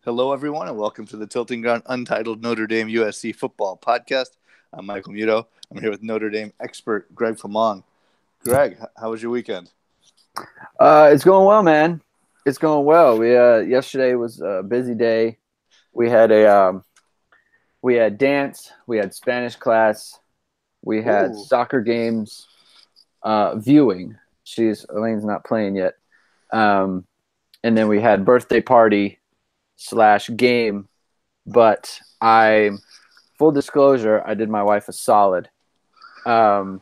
Hello, everyone, and welcome to the Tilting Ground Untitled Notre Dame USC Football Podcast. I'm Michael Muto. I'm here with Notre Dame expert Greg Famong. Greg, how was your weekend? It's going well, man. It's going well. We yesterday was a busy day. We had dance, we had Spanish class, we had Ooh. soccer games, viewing. Elaine's not playing yet. And then we had birthday party / game. But full disclosure, I did my wife a solid. And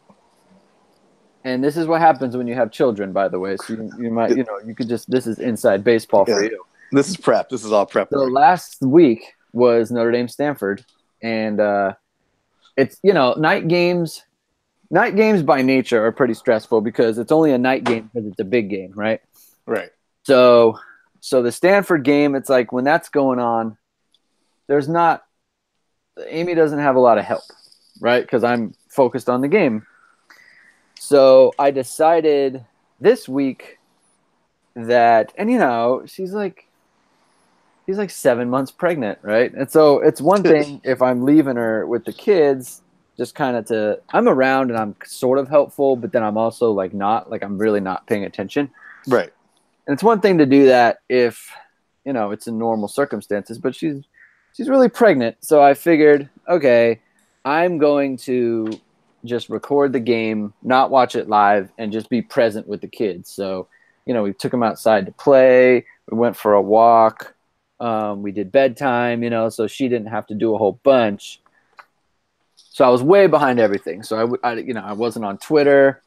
this is what happens when you have children, by the way. So you might, this is inside baseball for you. This is prep. This is all prep So work. last week was Notre Dame Stanford, and it's night games. Night games by nature are pretty stressful because it's only a night game because it's a big game, right? Right. So the Stanford game, it's like when that's going on, Amy doesn't have a lot of help, right? Because I'm focused on the game. So I decided this week that, and she's like 7 months pregnant, right? And so it's one thing if I'm leaving her with the kids, just kind of I'm around and I'm sort of helpful, but then I'm also I'm really not paying attention. Right. And it's one thing to do that if, it's in normal circumstances, but she's really pregnant. So I figured, okay, I'm going to just record the game, not watch it live, and just be present with the kids. So, we took them outside to play. We went for a walk. We did bedtime, so she didn't have to do a whole bunch. So I was way behind everything. So I wasn't on Twitter.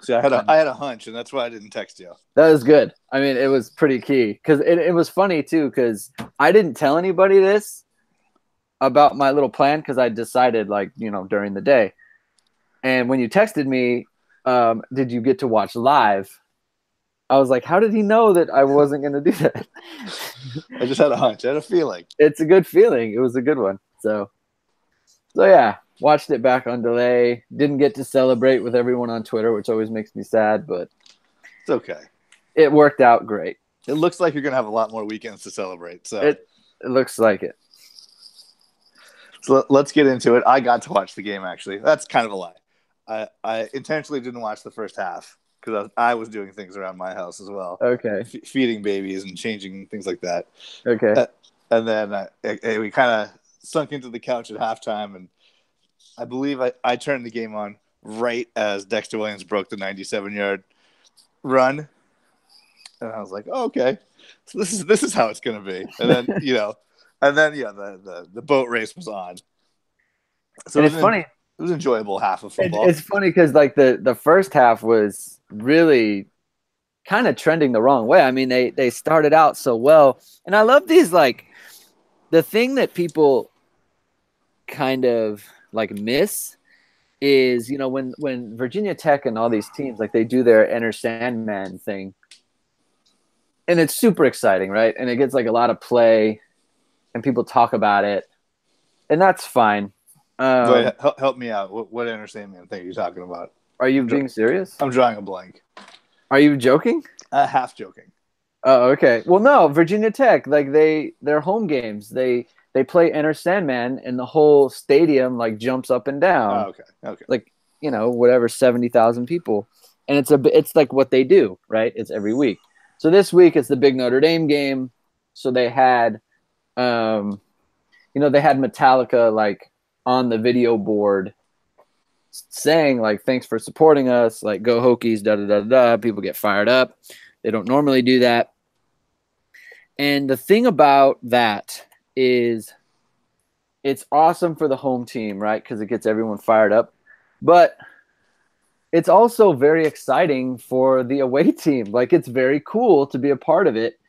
See, I had a hunch, and that's why I didn't text you. That was good. I mean, it was pretty key because it was funny too because I didn't tell anybody this about my little plan because I decided during the day. And when you texted me, did you get to watch live? I was like, how did he know that I wasn't going to do that? I just had a hunch. I had a feeling. It's a good feeling. It was a good one. So yeah, watched it back on delay. Didn't get to celebrate with everyone on Twitter, which always makes me sad, but it's okay. It worked out great. It looks like you're going to have a lot more weekends to celebrate. So it looks like it. So let's get into it. I got to watch the game, actually. That's kind of a lie. I intentionally didn't watch the first half because I was doing things around my house as well. Okay. Feeding babies and changing things like that. Okay. And then we kind of sunk into the couch at halftime, and I believe I turned the game on right as Dexter Williams broke the 97-yard run. And I was like, oh, okay. So this is how it's going to be. And then, the boat race was on. So it's funny. It was an enjoyable half of football. It's funny because the first half was really kind of trending the wrong way. I mean, they started out so well, and I love these the thing that people kind of miss is when Virginia Tech and all these teams they do their Enter Sandman thing, and it's super exciting, right? And it gets a lot of play, and people talk about it, and that's fine. Wait, help me out. What Enter Sandman thing are you talking about? Are you being serious? I'm drawing a blank. Are you joking? Half joking. Oh, okay. Well, no, Virginia Tech, their home games, they play Enter Sandman, and the whole stadium jumps up and down. Oh, okay. Whatever, 70,000 people, and it's what they do, right? It's every week. So this week it's the big Notre Dame game. So they had, they had Metallica on the video board saying thanks for supporting us, go Hokies, da da da da. People get fired up. They don't normally do that. And the thing about that is it's awesome for the home team, right? Because it gets everyone fired up. But it's also very exciting for the away team. It's very cool to be a part of it.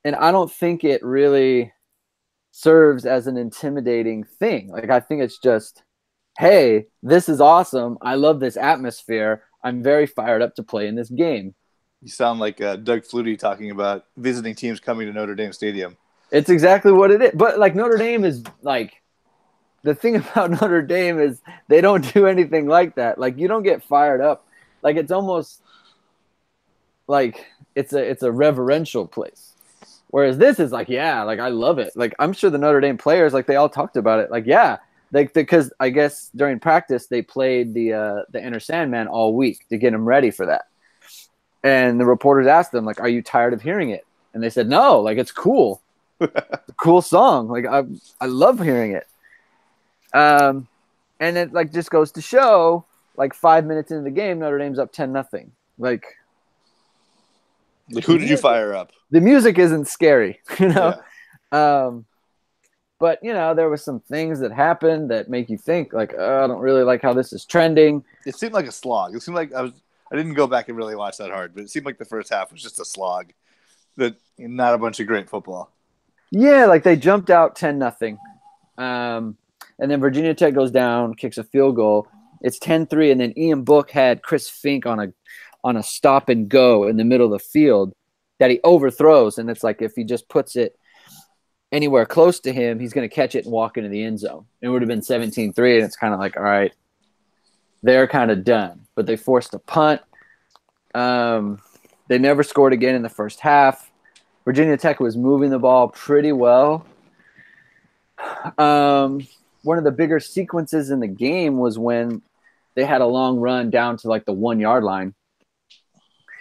And I don't think it really serves as an intimidating thing. I think it's just, hey, this is awesome. I love this atmosphere. I'm very fired up to play in this game. You sound like Doug Flutie talking about visiting teams coming to Notre Dame Stadium. It's exactly what it is. But Notre Dame is the thing about Notre Dame is they don't do anything like that. You don't get fired up. It's almost it's a reverential place. Whereas this is like, yeah, like I love it. Like I'm sure the Notre Dame players, like they all talked about it. Like, yeah, like because I guess during practice they played the Enter Sandman all week to get them ready for that. And the reporters asked them, like, "Are you tired of hearing it?" And they said, "No, like it's cool, it's a cool song. Like I love hearing it." And it like just goes to show, like 5 minutes into the game, Notre Dame's up 10-0. Like who did you fire up? The music isn't scary, you know. Yeah. But you know, there were some things that happened that make you think, like, I don't really like how this is trending. It seemed like a slog. It seemed like I didn't go back and really watch that hard, but it seemed like the first half was just a slog. That not a bunch of great football. Yeah, like they jumped out 10-0. And then Virginia Tech goes down, kicks a field goal. It's 10-3, and then Ian Book had Chris Fink on a stop and go in the middle of the field that he overthrows, and it's like if he just puts it anywhere close to him, he's going to catch it and walk into the end zone. It would have been 17-3, and it's kind of like, all right, they're kind of done. But they forced a punt. They never scored again in the first half. Virginia Tech was moving the ball pretty well. One of the bigger sequences in the game was when they had a long run down to like the 1 yard line.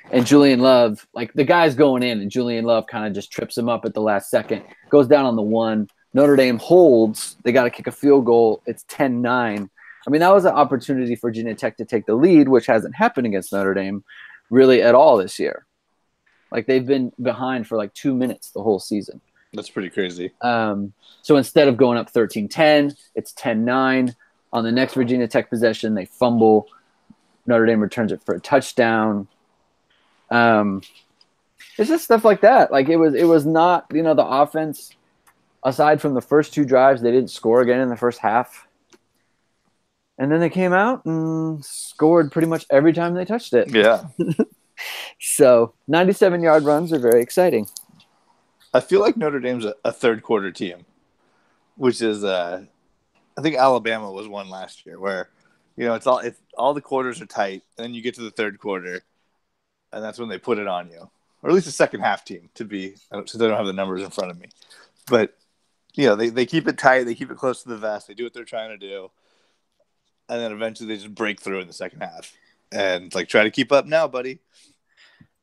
And Julian Love, like the guy's going in, and Julian Love kind of just trips him up at the last second, goes down on the 1. Notre Dame holds. They got to kick a field goal. It's 10-9. I mean, that was an opportunity for Virginia Tech to take the lead, which hasn't happened against Notre Dame really at all this year. Like they've been behind for like 2 minutes the whole season. That's pretty crazy. So instead of going up 13-10, it's 10-9. On the next Virginia Tech possession, they fumble. Notre Dame returns it for a touchdown. It's just stuff like that. Like it was not, you know, the offense, aside from the first 2 drives, they didn't score again in the first half. And then they came out and scored pretty much every time they touched it. Yeah. So 97-yard runs are very exciting. I feel like Notre Dame's a third quarter team, which is I think Alabama was one last year where, you know, it's all the quarters are tight, and then you get to the third quarter, and that's when they put it on you, or at least the second half team since I don't have the numbers in front of me, but you know they keep it tight, they keep it close to the vest, they do what they're trying to do, and then eventually they just break through in the second half and like try to keep up now, buddy.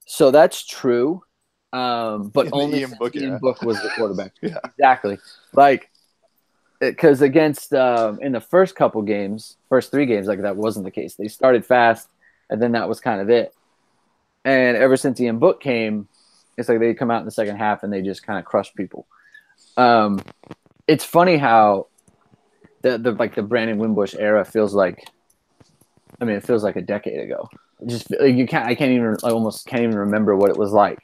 So that's true. But only Ian Book was the quarterback. Yeah. Exactly. Like, because against in the first 3 games, like that wasn't the case. They started fast, and then that was kind of it. And ever since Ian Book came, it's like they come out in the second half and they just kind of crush people. It's funny how the Brandon Wimbush era feels like. I mean, it feels like a decade ago. Just like I almost can't even remember what it was like.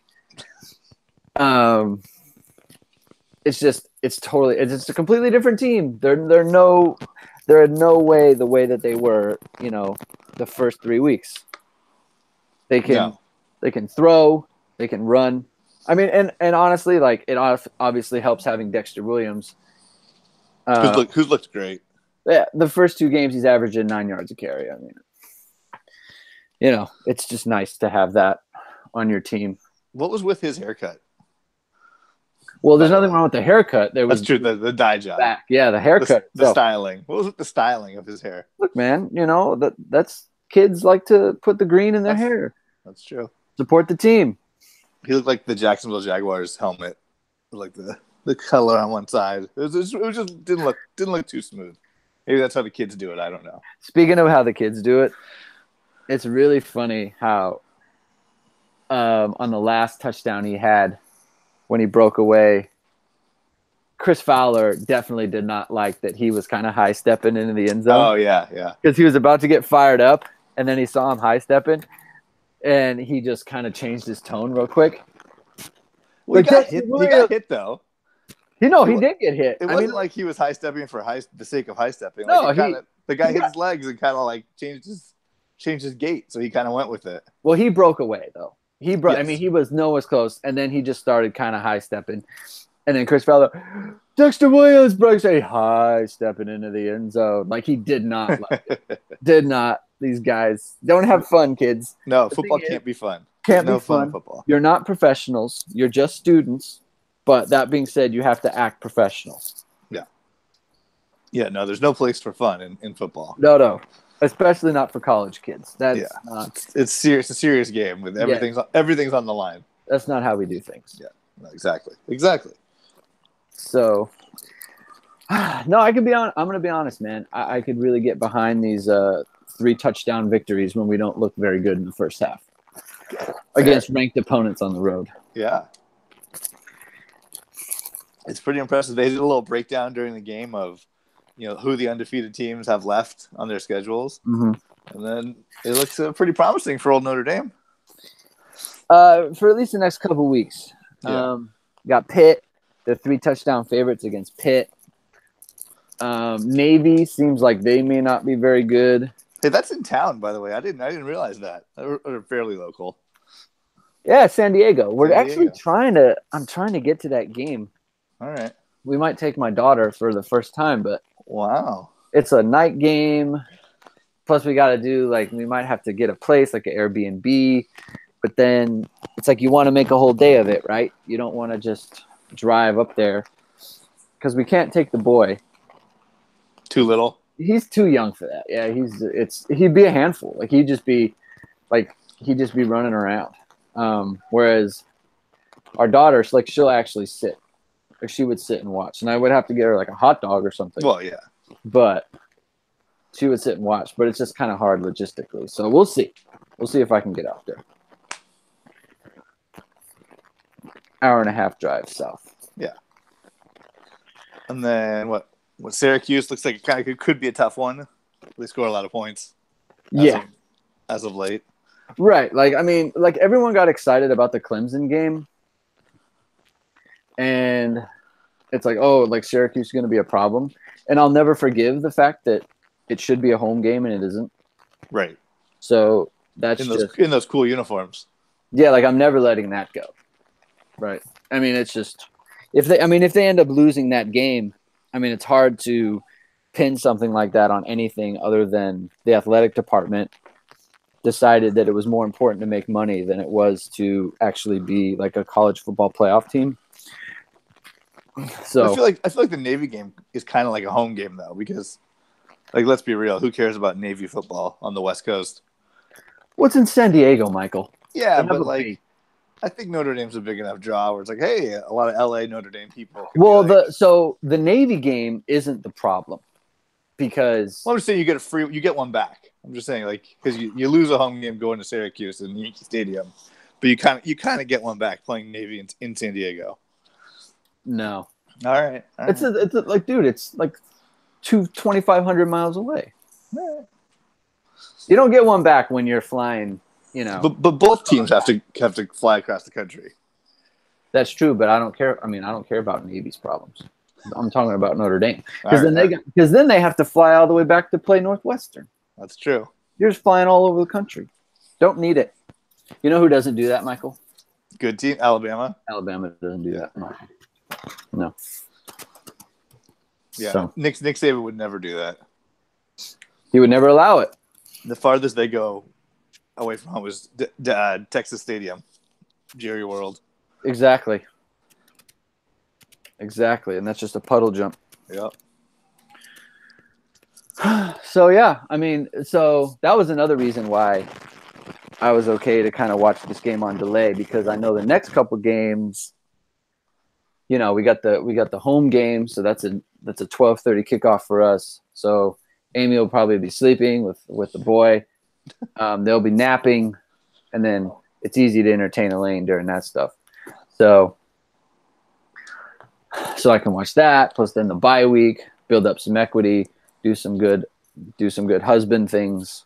It's just a completely different team. They're no way the way that they were, you know, the first 3 weeks. They can throw, they can run. I mean, and honestly, like it obviously helps having Dexter Williams. Who's looked great. Yeah, the first 2 games he's averaging 9 yards a carry. I mean, you know, it's just nice to have that on your team. What was with his haircut? Well, there's nothing wrong with the haircut. That's true. The dye job. Back. Yeah, the haircut. The styling. What was with the styling of his hair? Look, man, you know, that's kids like to put the green in their hair. That's true. Support the team. He looked like the Jacksonville Jaguars helmet. Like the color on one side. It just didn't look too smooth. Maybe that's how the kids do it. I don't know. Speaking of how the kids do it, it's really funny how on the last touchdown he had when he broke away, Chris Fowler definitely did not like that he was kind of high-stepping into the end zone. Oh, yeah. Because he was about to get fired up, and then he saw him high-stepping, and he just kind of changed his tone real quick. Well, he got hit, though. He did get hit. It wasn't like he was high-stepping for the sake of high-stepping. No, like the guy hit his legs and kind of like changed his gait, so he kind of went with it. Well, he broke away, though. Yes. I mean, he was nowhere close, and then he just started kind of high-stepping. And then Chris Fowler, Dexter Williams breaks a high-stepping into the end zone. Like, he did not like it. Did not. These guys don't have fun, kids. No, football can't be fun. Can't be fun. Football. You're not professionals. You're just students. But that being said, you have to act professional. Yeah, no, there's no place for fun in football. No, especially not for college kids. That's Yeah. not. It's serious. It's a serious game with everything's on the line. That's not how we do things. Yeah, no, exactly. So, no, I could be on. I'm going to be honest, man. I could really get behind these 3 touchdown victories when we don't look very good in the first half against ranked opponents on the road. Yeah. It's pretty impressive. They did a little breakdown during the game of, who the undefeated teams have left on their schedules. Mm-hmm. And then it looks pretty promising for old Notre Dame. For at least the next couple of weeks. Yeah. Got Pitt. The 3 touchdown favorites against Pitt. Navy seems like they may not be very good. Hey, that's in town, by the way. I didn't realize that. They're fairly local. Yeah, San Diego. I'm trying to get to that game. All right. We might take my daughter for the first time, but wow, it's a night game. Plus, we got to do we might have to get a place like an Airbnb. But then it's like you want to make a whole day of it, right? You don't want to just drive up there because we can't take the boy. Too little. He's too young for that. Yeah, he'd be a handful. He'd just be running around. Whereas our daughter, she'll actually sit. She would sit and watch, and I would have to get her a hot dog or something. Well, yeah, but she would sit and watch. But it's just kind of hard logistically. So we'll see. We'll see if I can get out there. Hour and a half drive south. Yeah. And then what Syracuse looks like it could be a tough one. They score a lot of points. As of late. Right. Everyone got excited about the Clemson game. And it's Syracuse is going to be a problem. And I'll never forgive the fact that it should be a home game and it isn't. Right. So that's in those cool uniforms. Yeah, I'm never letting that go. Right. I mean, it's just if they end up losing that game, it's hard to pin something like that on anything other than the athletic department decided that it was more important to make money than it was to actually be a college football playoff team. So I feel like the Navy game is kind of like a home game though, because let's be real, who cares about Navy football on the West Coast? What's in San Diego, Michael? Yeah, but I think Notre Dame's a big enough draw where it's hey, a lot of LA Notre Dame people. Well, the Navy game isn't the problem because I'm just saying you get one back. I'm just saying because you lose a home game going to Syracuse and Yankee Stadium, but you kind of get one back playing Navy in San Diego. No. All right. It's dude, it's 2,500 miles away. All right. You don't get one back when you're flying, But both teams have to fly across the country. That's true, but I don't care. I don't care about Navy's problems. I'm talking about Notre Dame because then they have to fly all the way back to play Northwestern. That's true. You're just flying all over the country. Don't need it. You know who doesn't do that, Michael? Good team, Alabama. Alabama doesn't do that. No. Yeah, so. Nick Saban would never do that. He would never allow it. The farthest they go away from home is Texas Stadium, Jerry World. Exactly, and that's just a puddle jump. Yep. So yeah, so that was another reason why I was okay to kind of watch this game on delay because I know the next couple games. We got the home game, so that's a 12:30 kickoff for us. So Amy will probably be sleeping with the boy. They'll be napping, and then it's easy to entertain Elaine during that stuff. So I can watch that. Plus, then the bye week, build up some equity, do some good husband things,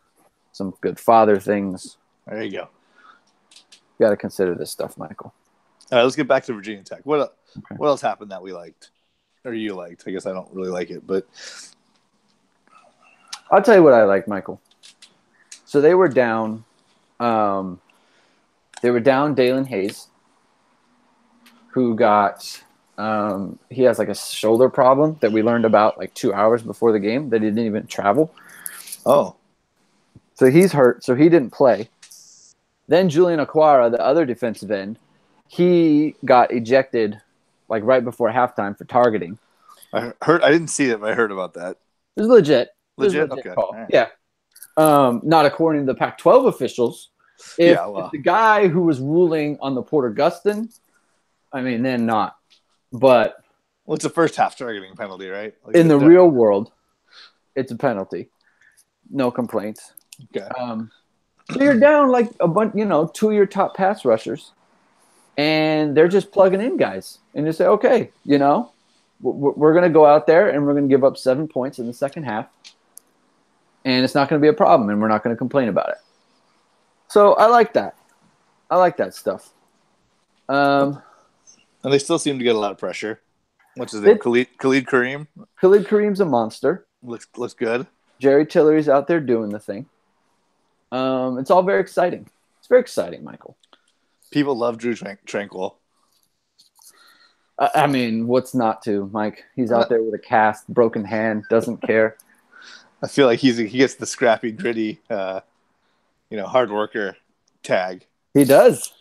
some good father things. There you go. You got to consider this stuff, Michael. All right, let's get back to Virginia Tech. What else happened that we liked, or you liked? I guess I don't really like it, but I'll tell you what I like, Michael. So they were down. Dalen Hayes, who got he has a shoulder problem that we learned about 2 hours before the game that he didn't even travel. Oh, so he's hurt, so he didn't play. Then Julian Aquara, the other defensive end, he got ejected like right before halftime for targeting. I didn't see it, but I heard about that. It was legit. Legit? Okay. Call. Right. Yeah. Not according to the Pac-12 officials. If the guy who was ruling on the Porter Gustin, I mean, then not. But it's a first half targeting penalty, right? Like in the real world, it's a penalty. No complaints. Okay. So you're down like a bunch, 2 of your top pass rushers, and they're just plugging in guys, and you say, okay, we're going to go out there and we're going to give up 7 points in the second half, and it's not going to be a problem, and we're not going to complain about it. So I like that. I like that stuff. And they still seem to get a lot of pressure. What's his name? Khalid Kareem? Khalid Kareem's a monster. Looks good. Jerry Tillery's out there doing the thing. It's all very exciting. It's very exciting, Michael. People love Drew Tranquil. I mean, what's not to, Mike? He's out there with a cast, broken hand, doesn't care. I feel like he gets the scrappy, gritty, hard worker tag. He does.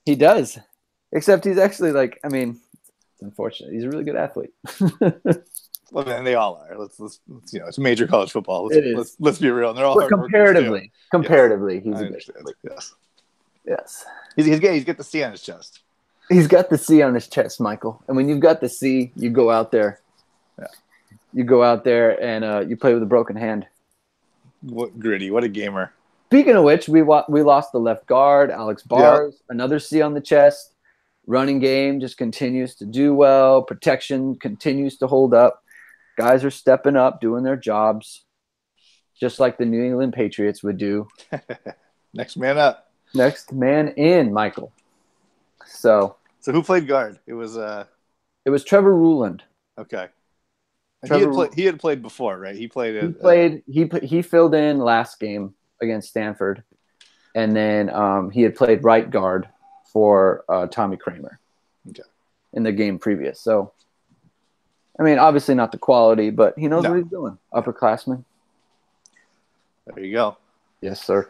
He does. Except he's actually it's unfortunate. He's a really good athlete. Well, man, they all are. Let's it's major college football. Let's be real. And they're all comparatively, yes. He's I a good understand. athlete. Yes. He's got the C on his chest. He's got the C on his chest, Michael. And when you've got the C, you go out there. Yeah. You go out there and you play with a broken hand. What gritty? What a gamer. Speaking of which, we lost the left guard, Alex Bars, another C on the chest. Running game just continues to do well. Protection continues to hold up. Guys are stepping up, doing their jobs, just like the New England Patriots would do. Next man up. Next man in, Michael. So who played guard? It was Trevor Ruland. Okay. He had played before, right? He filled in last game against Stanford, and then he had played right guard for Tommy Kramer. Okay. In the game previous. So, I mean, obviously not the quality, but he knows what he's doing. Upperclassman. There you go. Yes, sir.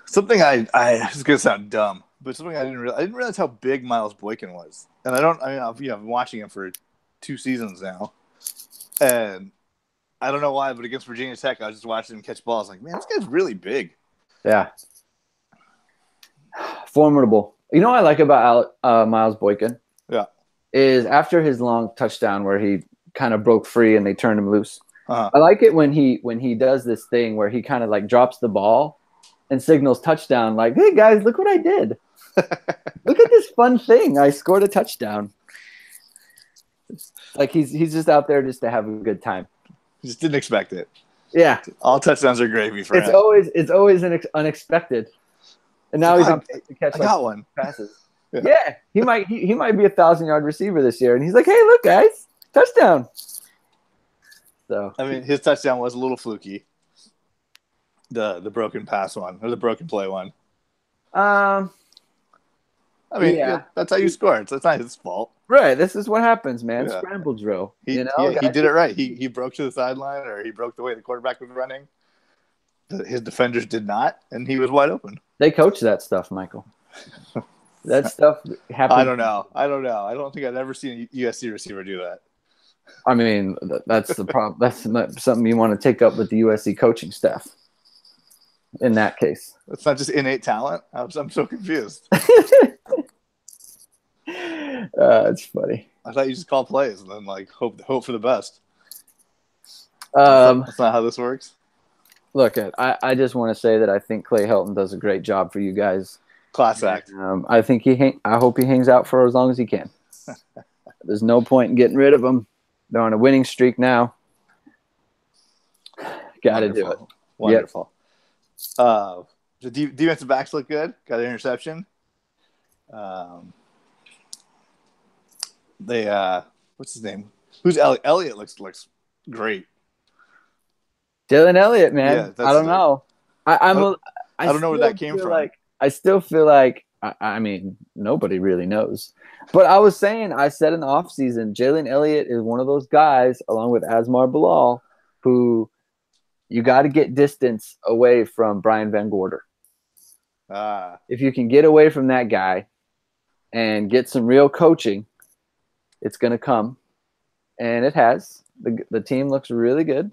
Something this is gonna sound dumb, but something I didn't realize how big Miles Boykin was. And I've been watching him for 2 seasons now, and I don't know why, but against Virginia Tech, I was just watching him catch balls. Like, man, this guy's really big. Yeah. Formidable. You know what I like about Miles Boykin? Yeah. Is after his long touchdown where he kind of broke free and they turned him loose. Uh-huh. I like it when he does this thing where he kind of like drops the ball and signals touchdown, like, hey guys, look what I did. Look at this fun thing. I scored a touchdown. Like he's just out there just to have a good time. Just didn't expect it. Yeah. All touchdowns are gravy for him. It's always unexpected. And now he's on pace to catch one passes. Yeah. He might be 1,000-yard receiver this year. And he's like, hey, look, guys, touchdown. So I mean, his touchdown was a little fluky. The broken pass one or the broken play one. I mean, that's how you score. It's not his fault. Right. This is what happens, man. Yeah. Scramble drill. He did it right. He broke to the sideline, or he broke the way the quarterback was running. His defenders did not, and he was wide open. They coach that stuff, Michael. That stuff happens. I don't know. I don't think I've ever seen a USC receiver do that. I mean, that's the problem. That's not something you want to take up with the USC coaching staff. In that case, it's not just innate talent. I'm so confused. It's funny. I thought you just call plays and then hope for the best. That's not how this works. Look, I just want to say that I think Clay Helton does a great job for you guys. Class act. I think I hope he hangs out for as long as he can. There's no point in getting rid of him. They're on a winning streak now. Got to do it. Wonderful. Yep. The defensive backs look good. Got an interception. What's his name? Who's Elliott? Elliott looks great. Dylan Elliott, man. I don't know. I don't know where that came from. I still feel like, I mean, nobody really knows. But I said in the offseason, Jalen Elliott is one of those guys, along with Asmar Bilal, who you got to get distance away from Brian Van Gorder. If you can get away from that guy and get some real coaching, It's going to come, and it has. The team looks really good.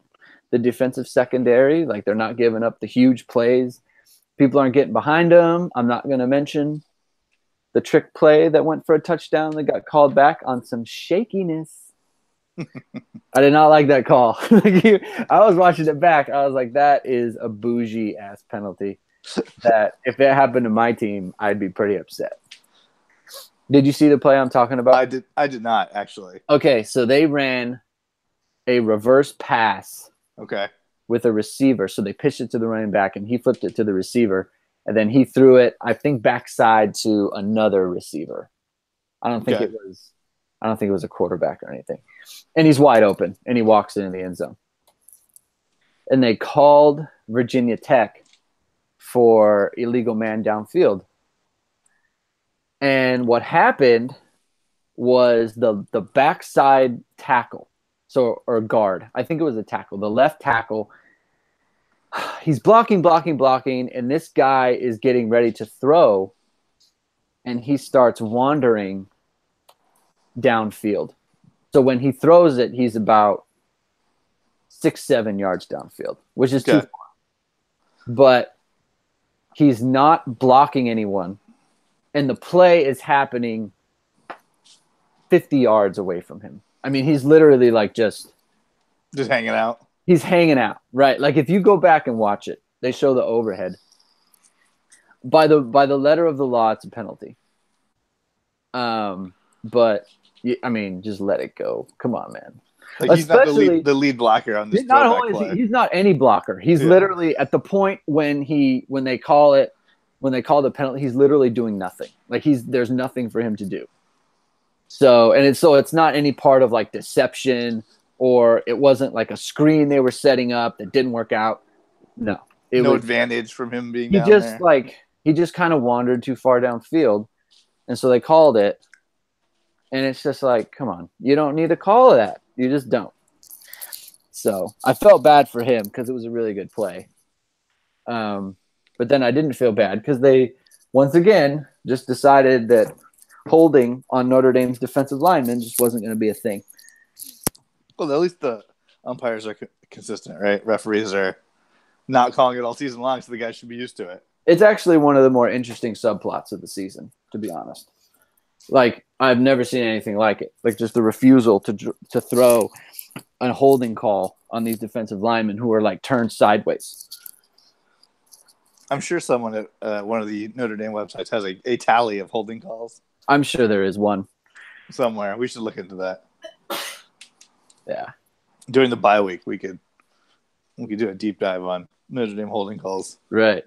The defensive secondary, like they're not giving up the huge plays. People aren't getting behind them. I'm not going to mention the trick play that went for a touchdown that got called back on some shakiness. I did not like that call. I was watching it back. I was like, that is a bougie ass penalty. That if that happened to my team, I'd be pretty upset. Did you see the play I'm talking about? I did not actually. Okay, so they ran a reverse pass. Okay. With a receiver. So they pitched it to the running back and he flipped it to the receiver. And then he threw it, I think, backside to another receiver. I don't think it was a quarterback or anything. And he's wide open and he walks into the end zone. And they called Virginia Tech for illegal man downfield. And what happened was the backside tackle. So, or guard. I think it was a tackle. The left tackle, he's blocking, and this guy is getting ready to throw, and he starts wandering downfield. So when he throws it, he's about 6-7 yards downfield, which is too far. But he's not blocking anyone, and the play is happening 50 yards away from him. I mean, he's literally like just hanging out. He's hanging out, right? Like if you go back and watch it, they show the overhead. By the letter of the law, it's a penalty. But I mean, just let it go. Come on, man. Like he's not the lead blocker on this. Not only is he's not any blocker. He's literally at the point when they call the penalty, he's literally doing nothing. Like there's nothing for him to do. So it's not any part of like deception, or it wasn't like a screen they were setting up that didn't work out. No. No advantage from him being down there. He just kind of wandered too far downfield. And so they called it. And it's just like, come on, you don't need to call that. You just don't. So I felt bad for him because it was a really good play. But then I didn't feel bad because they, once again, just decided that holding on Notre Dame's defensive lineman just wasn't going to be a thing. Well, at least the umpires are consistent, right? Referees are not calling it all season long, so the guys should be used to it. It's actually one of the more interesting subplots of the season, to be honest. Like, I've never seen anything like it. Like, just the refusal to throw a holding call on these defensive linemen who are, like, turned sideways. I'm sure someone at one of the Notre Dame websites has a tally of holding calls. I'm sure there is one. Somewhere. We should look into that. Yeah. During the bye week, we could do a deep dive on Notre Dame holding calls. Right.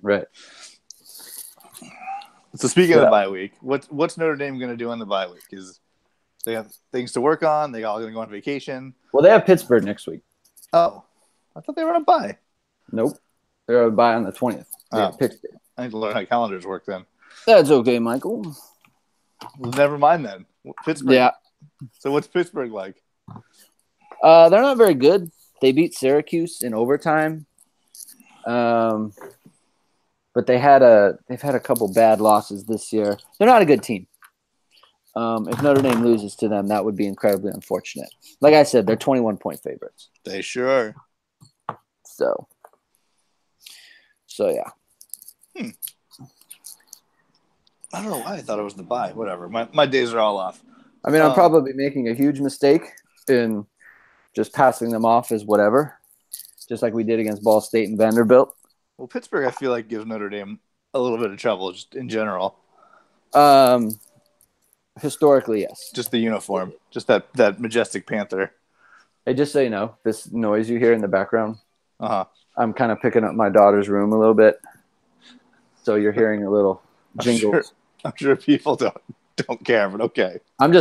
So speaking of the bye week, what's Notre Dame going to do on the bye week? Is they have things to work on? They all going to go on vacation? Well, they have Pittsburgh next week. Oh, I thought they were on a bye. Nope, they're on a bye on the 20th. Pittsburgh. I need to learn how calendars work then. That's okay, Michael. Well, never mind then. Pittsburgh. Yeah. So what's Pittsburgh like? They're not very good. They beat Syracuse in overtime. But they've had a couple bad losses this year. They're not a good team. If Notre Dame loses to them, that would be incredibly unfortunate. Like I said, they're 21-point favorites. They sure are. So yeah. I don't know why I thought it was the bye. Whatever. My days are all off. I mean, I'm probably making a huge mistake in just passing them off as whatever, just like we did against Ball State and Vanderbilt. Well, Pittsburgh, I feel like, gives Notre Dame a little bit of trouble just in general. Historically, yes. Just the uniform. Just that majestic panther. Hey, just so you know, this noise you hear in the background, uh-huh. I'm kind of picking up my daughter's room a little bit. So you're hearing a little jingle. I'm sure people don't care, but okay. I'm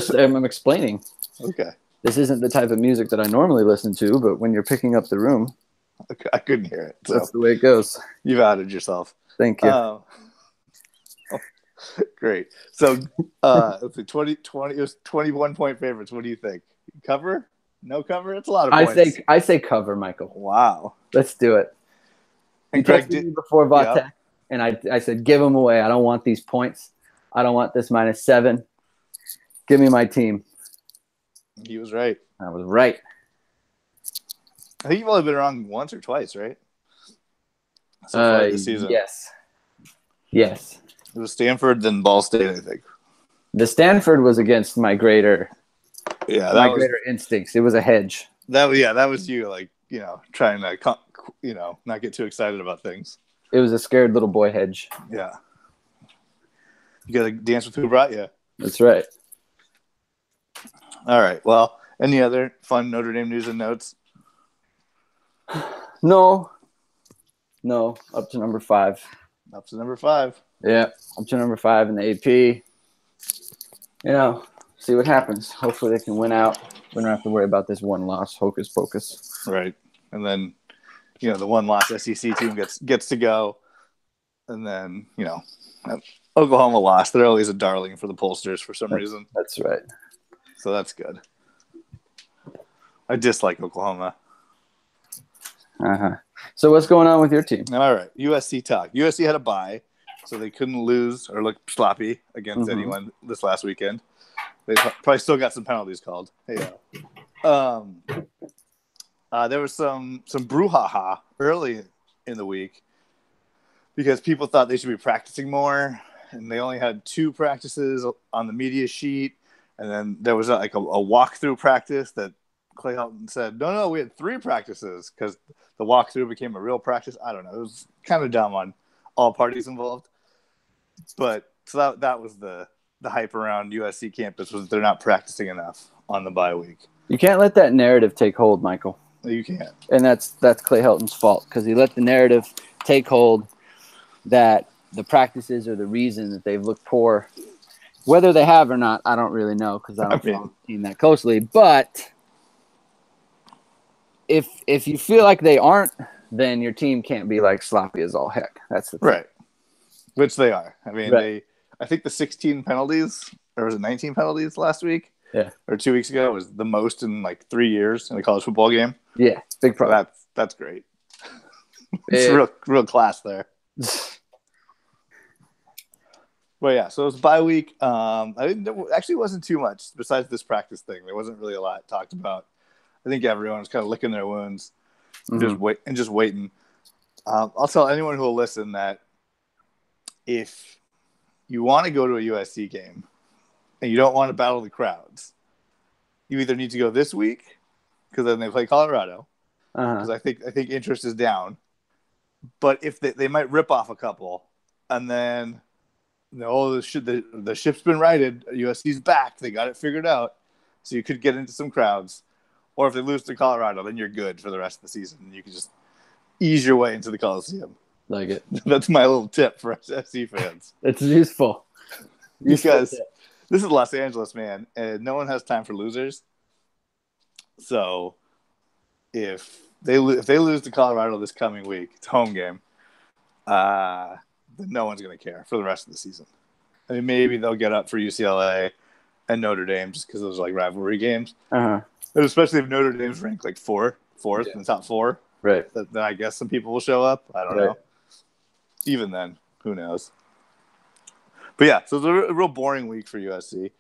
explaining. Okay. This isn't the type of music that I normally listen to, but when you're picking up the room, I couldn't hear it. So that's the way it goes. You've outed yourself. Thank you. Great. So let's see, 21-point favorites. What do you think? Cover? No cover? It's a lot of points. I say cover, Michael. Wow. Let's do it. You texted me before Vatek, and I said, give them away. I don't want these points. I don't want this -7. Give me my team. He was right. I was right. I think you've only been wrong once or twice, right? So far this season. Yes. Yes. It was Stanford, then Ball State, I think. The Stanford was against my greater instincts. It was a hedge. That was you, like, trying to, not get too excited about things. It was a scared little boy hedge. Yeah. You got to dance with who brought you. That's right. All right. Well, any other fun Notre Dame news and notes? No. Up to number 5. Up to number 5. Yeah. Up to number 5 in the AP. See what happens. Hopefully they can win out. We don't have to worry about this one loss. Hocus pocus. Right. And then, the one loss SEC team gets to go. And then, Oklahoma lost. They're always a darling for the pollsters for some reason. That's right. So that's good. I dislike Oklahoma. Uh-huh. So what's going on with your team? All right. USC talk. USC had a bye, so they couldn't lose or look sloppy against anyone this last weekend. They probably still got some penalties called. Hey, there was some brouhaha early in the week because people thought they should be practicing more, and they only had 2 practices on the media sheet, and then there was a walkthrough practice that Clay Helton said, no, we had 3 practices because the walkthrough became a real practice. I don't know. It was kind of dumb on all parties involved. But so that was the hype around USC campus was they're not practicing enough on the bye week. You can't let that narrative take hold, Michael. You can't. And that's Clay Helton's fault because he let the narrative take hold that the practices are the reason that they've looked poor. Whether they have or not, I don't really know because I don't follow the team that closely. But if you feel like they aren't, then your team can't be like sloppy as all heck. That's the thing. Right. Which they are. I mean, right. I think the 16 penalties, or was it 19 penalties last week? Yeah. Or 2 weeks ago was the most in like 3 years in a college football game. Yeah. Big problem. So that's great. It's real class there. Well, yeah. So it was bye week. There actually wasn't too much besides this practice thing. There wasn't really a lot talked about. I think everyone was kind of licking their wounds, just waiting. I'll tell anyone who will listen that if you want to go to a USC game and you don't want to battle the crowds, you either need to go this week because then they play Colorado. Because I think interest is down, but if they might rip off a couple, and then the ship's been righted. USC's back. They got it figured out, so you could get into some crowds. Or if they lose to Colorado, then you're good for the rest of the season. You can just ease your way into the Coliseum. Like it. That's my little tip for SC fans. It's useful. Because this is Los Angeles, man, and no one has time for losers. So if they lose to Colorado this coming week, it's home game, then no one's going to care for the rest of the season. I mean, maybe they'll get up for UCLA and Notre Dame just because those are like rivalry games. And especially if Notre Dame's ranked like fourth in the top 4. Right. Then I guess some people will show up. I don't know. Even then, who knows? But yeah, so it's a real boring week for USC.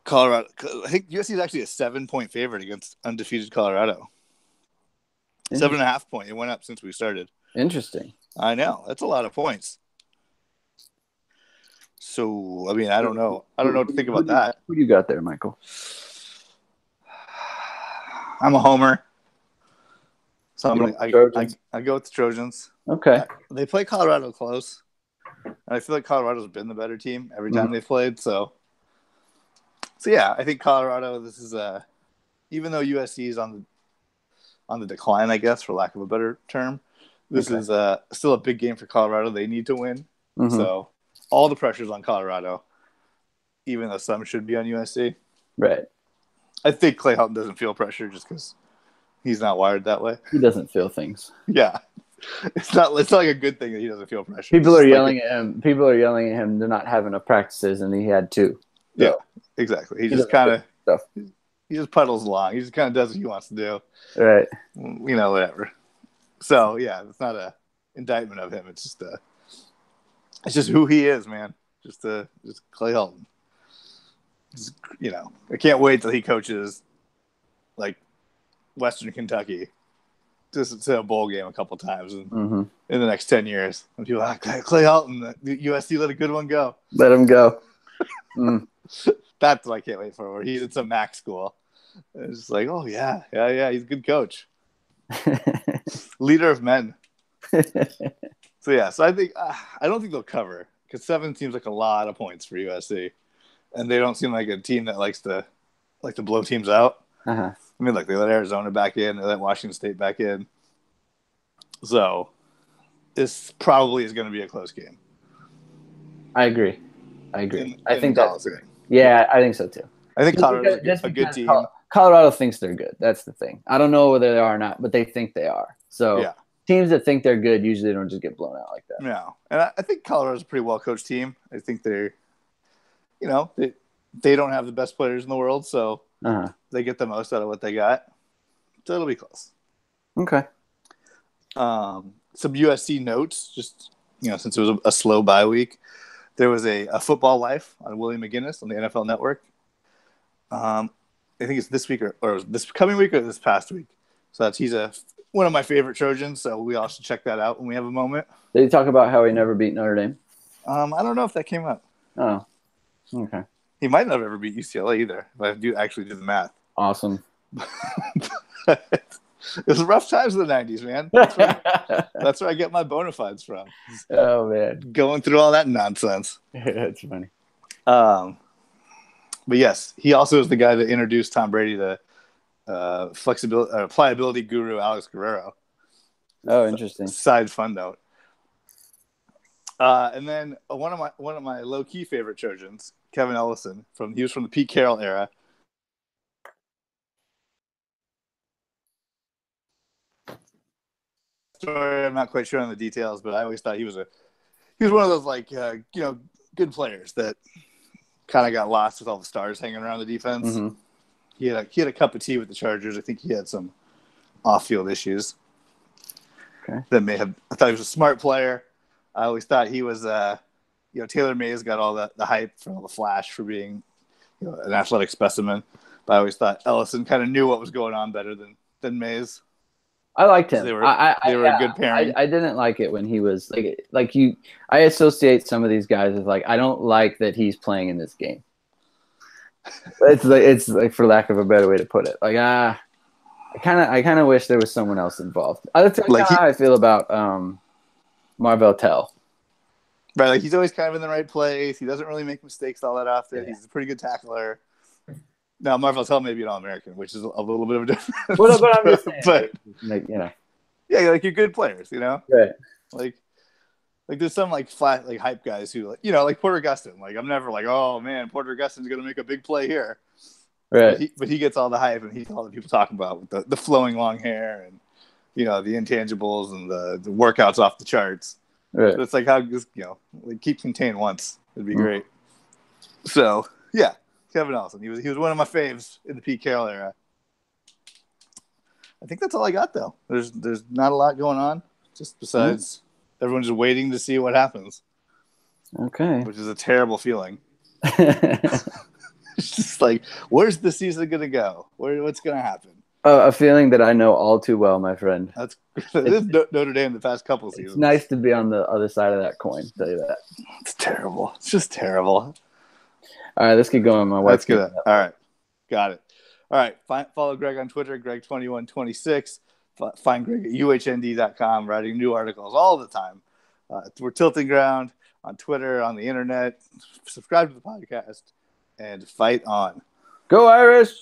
Colorado, I think USC is actually a 7-point favorite against undefeated Colorado. 7.5 point. It went up since we started. Interesting. I know. That's a lot of points. So, I mean, I don't know. I don't know what to think about that. Who do you got there, Michael? I'm a homer. So I go with the Trojans. Okay. They play Colorado close. And I feel like Colorado's been the better team every time they've played. So yeah, I think Colorado, this is even though USC is on the decline, I guess, for lack of a better term, this is still a big game for Colorado. They need to win. So all the pressure's on Colorado, even though some should be on USC. Right. I think Clay Helton doesn't feel pressure just because he's not wired that way. He doesn't feel things. Yeah. It's not like a good thing that he doesn't feel pressure. People are yelling at him. People are yelling at him to not have enough practices, and he had 2. Yeah, exactly. He just kind of he just puddles along. He just kind of does what he wants to do. Right. Whatever. So yeah, it's not a indictment of him. It's just who he is, man. Just Clay Helton. I can't wait till he coaches like Western Kentucky just to a bowl game a couple times in the next 10 years. And people are like, Clay Helton, the USC let a good one go. Let him go. That's what I can't wait for. Where he's at some MAC school. And it's just like, oh yeah, he's a good coach, leader of men. So I think I don't think they'll cover because 7 seems like a lot of points for USC, and they don't seem like a team that likes to blow teams out. I mean, they let Arizona back in, they let Washington State back in, so this probably is going to be a close game. I agree. I think that's great. Yeah, I think so too. I think Colorado's a good team. Colorado thinks they're good. That's the thing. I don't know whether they are or not, but they think they are. So teams that think they're good usually don't just get blown out like that. No, and I think Colorado's a pretty well coached team. I think they're, they don't have the best players in the world, so they get the most out of what they got. So it'll be close. Okay. Some USC notes, just since it was a slow bye week, there was a Football Life on William McGinnis on the NFL Network. I think it's this week or this coming week or this past week. So he's one of my favorite Trojans. So we all should check that out when we have a moment. Did he talk about how he never beat Notre Dame? I don't know if that came up. Oh, okay. He might not have ever beat UCLA either. If I do actually do the math. Awesome. It was rough times in the 90s, man. That's where I get my bona fides from. Oh man, going through all that nonsense. That's funny. But yes, he also is the guy that introduced Tom Brady to pliability guru Alex Guerrero. Oh, interesting. Side fun note. And then one of my low key favorite Trojans, Kevin Ellison, he was from the Pete Carroll era. Story, I'm not quite sure on the details, but I always thought he was one of those good players that kind of got lost with all the stars hanging around the defense. He had a cup of tea with the Chargers. I think he had some off-field issues. Okay. I thought he was a smart player. I always thought he was Taylor Mays got all the hype for all the flash for being an athletic specimen, but I always thought Ellison kind of knew what was going on better than Mays. I liked him. They were a good pairing. I didn't like it when he was like you. I associate some of these guys as I don't like that he's playing in this game. It's like for lack of a better way to put it. I kind of wish there was someone else involved. That's how I feel about Marvell Tell. Right, he's always kind of in the right place. He doesn't really make mistakes all that often. Yeah. He's a pretty good tackler. Now, Marvell Tell may be an All-American, which is a little bit of a difference. But I'm just saying, but yeah, you're good players, right? Like there's some flat hype guys who like Porter Gustin. I'm never oh man, Porter Gustin's gonna make a big play here, right? But he gets all the hype, and he's all the people talking about with the flowing long hair and the intangibles and the workouts off the charts. Right. So it's how keep contained once. It'd be great. So yeah. Kevin Ellison. He was one of my faves in the Pete Carroll era. I think that's all I got though. There's not a lot going on, just besides everyone's just waiting to see what happens. Okay. Which is a terrible feeling. It's just where's the season gonna go? What's gonna happen? A feeling that I know all too well, my friend. This Notre Dame the past couple seasons. It's nice to be on the other side of that coin. Tell you that. It's terrible. It's just terrible. All right, let's get going. My wife's good. All right, got it. All right, follow Greg on Twitter, Greg2126. Find Greg at uhnd.com, writing new articles all the time. We're Tilting Ground on Twitter, on the internet. Subscribe to the podcast, and fight on. Go Irish!